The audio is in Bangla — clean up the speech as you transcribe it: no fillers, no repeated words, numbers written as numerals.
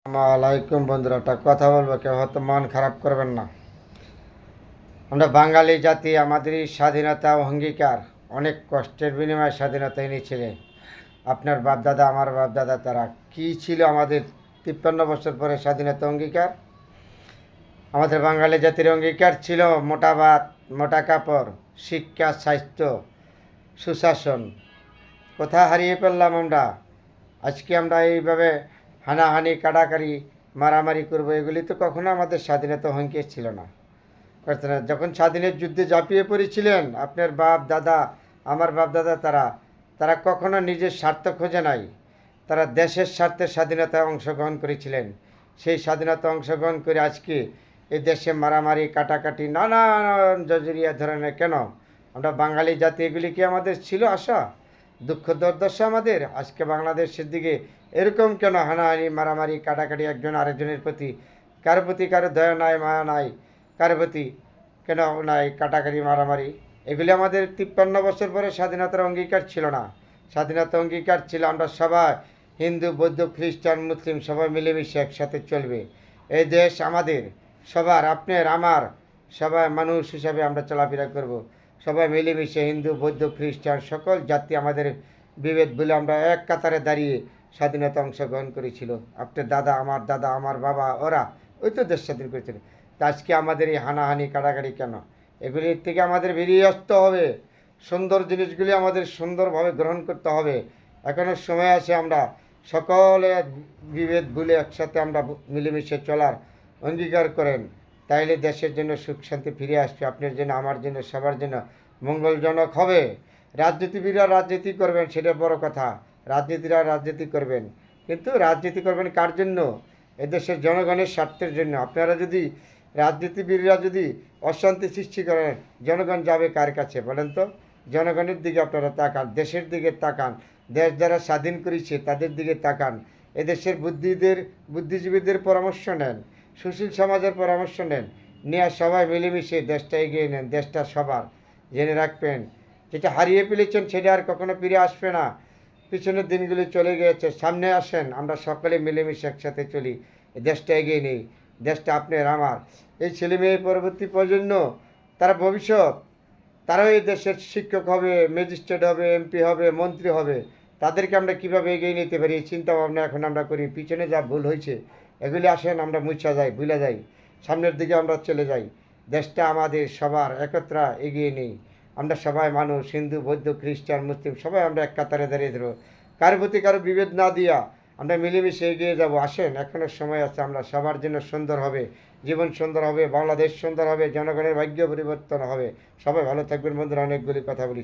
আসসালামাইকুম বন্ধুরা, একটা কথা বলবো, কেউ হয়তো মন খারাপ করবেন না। আমরা বাঙালি জাতি, আমাদেরই স্বাধীনতা ও অঙ্গীকার অনেক কষ্টের বিনিময়ে স্বাধীনতা এনেছিলেন। আপনার বাপদাদা, আমার বাপদাদা, তারা কি ছিল আমাদের 53 বছর পরে স্বাধীনতা অঙ্গীকার? আমাদের বাঙালি জাতির অঙ্গীকার ছিল মোটা ভাত, মোটা কাপড়, শিক্ষা, স্বাস্থ্য, সুশাসন। কোথায় হারিয়ে ফেললাম আমরা? আজকে আমরা এইভাবে হানাহানি, কাটাকাটি, মারামারি করবো, এগুলি তো কখনো আমাদের স্বাধীনতা হুঁকিয়ে ছিল না। যখন স্বাধীনের যুদ্ধে ঝাঁপিয়ে পড়েছিলেন আপনার বাপ দাদা, আমার বাপ দাদা, তারা তারা কখনো নিজের স্বার্থ খোঁজে নাই। তারা দেশের স্বার্থে স্বাধীনতায় অংশগ্রহণ করেছিলেন। সেই স্বাধীনতা অংশগ্রহণ করে আজকে এই দেশে মারামারি, কাটাকাটি, নানান জজরিয়া ধরনের কেন? আমরা বাঙালি জাতি, এগুলি কি আমাদের ছিল আশা? দুঃখ দুর্দশা আমাদের? আজকে বাংলাদেশের দিকে এরকম কেন হানাহানি, মারামারি, কাটাকাটি, একজন আরেকজনের প্রতি? কারো প্রতি কারো দয়া নাই, মায়া নাই? কারো প্রতি কেন নাই কাটাকাটি, মারামারি? এগুলি আমাদের 53 বছর পরে স্বাধীনতার অঙ্গীকার ছিল না। স্বাধীনতা অঙ্গীকার ছিল আমরা সবাই, হিন্দু, বৌদ্ধ, খ্রিস্টান, মুসলিম, সবাই মিলেমিশে একসাথে চলবে। এই দেশ আমাদের সবার, আপনার আমার, সবাই মানুষ হিসাবে আমরা চলাফেরা করব। সবাই মিলেমিশে হিন্দু, বৌদ্ধ, খ্রিস্টান সকল জাতি, আমাদের বিভেদ বলে আমরা এক কাতারে দাঁড়িয়ে স্বাধীনতা অংশগ্রহণ করেছিল। আপনার দাদা, আমার বাবা, ওরা ওই তো দেশ স্বাধীন করেছিল। তা আজকে আমাদের এই হানাহানি, কাটাকাটি কেন? এগুলির থেকে আমাদের বেরিয়ে আসতে হবে। সুন্দর জিনিসগুলি আমাদের সুন্দরভাবে গ্রহণ করতে হবে। এখনও সময় আছে, আমরা সকলে বিভেদ ভুলে একসাথে আমরা মিলেমিশে চলার অঙ্গীকার করেন। তাইলে দেশের জন্য সুখ শান্তি ফিরে আসবে, আপনার জন্য, আমার জন্য, সবার জন্য মঙ্গলজনক হবে। রাজনীতিবিদরা রাজনীতি করবেন, সেটা বড় কথা। রাজনীতিরা রাজনীতি করবেন, কিন্তু রাজনীতি করবেন কার জন্য? এদেশের জনগণের স্বার্থের জন্য। আপনারা যদি, রাজনীতিবিদরা যদি অশান্তি সৃষ্টি করেন, জনগণ যাবে কার কাছে বলেন তো? জনগণের দিকে আপনারা তাকান, দেশের দিকে তাকান, দেশ যারা স্বাধীন করেছে তাদের দিকে তাকান। এদেশের বুদ্ধিজীবীদের পরামর্শ নেন, সুশীল সমাজের পরামর্শ নেন, নিয়ে সবাই মিলেমিশে দেশটা এগিয়ে নেন। দেশটা সবার, জেনে রাখবেন, যেটা হারিয়ে ফেলেছেন সেটা আর কখনো ফিরে আসবে না। পিছনের দিনগুলি চলে গিয়েছে, সামনে আসেন, আমরা সকলে মিলেমিশে একসাথে চলি, দেশটা এগিয়ে নেই। দেশটা আপনার আমার, এই ছেলে মেয়ে, পরবর্তী প্রজন্ম, তারা ভবিষ্যৎ, তারাও এই দেশের শিক্ষক হবে, ম্যাজিস্ট্রেট হবে, এমপি হবে, মন্ত্রী হবে। তাদেরকে আমরা কীভাবে এগিয়ে নিতে পারি, চিন্তা ভাবনা এখন আমরা করি। পিছনে যা ভুল হয়েছে এগুলি আসেন আমরা মুছা যাই, ভুলে যাই, সামনের দিকে আমরা চলে যাই। দেশটা আমাদের সবার, একত্রা এগিয়ে নেই। আমরা সবাই মানুষ, হিন্দু, বৌদ্ধ, খ্রিস্টান, মুসলিম, সবাই আমরা এক কাতারে দাঁড়িয়ে ধরো, কারো প্রতি কারো বিভেদ না দিয়া আমরা মিলেমিশে এগিয়ে যাব। আসেন, এখনও সময় আছে, আমরা সবার জন্য সুন্দর হবে, জীবন সুন্দর হবে, বাংলাদেশ সুন্দর হবে, জনগণের ভাগ্য পরিবর্তন হবে। সবাই ভালো থাকবেন বন্ধুরা, অনেকগুলি কথা বলি।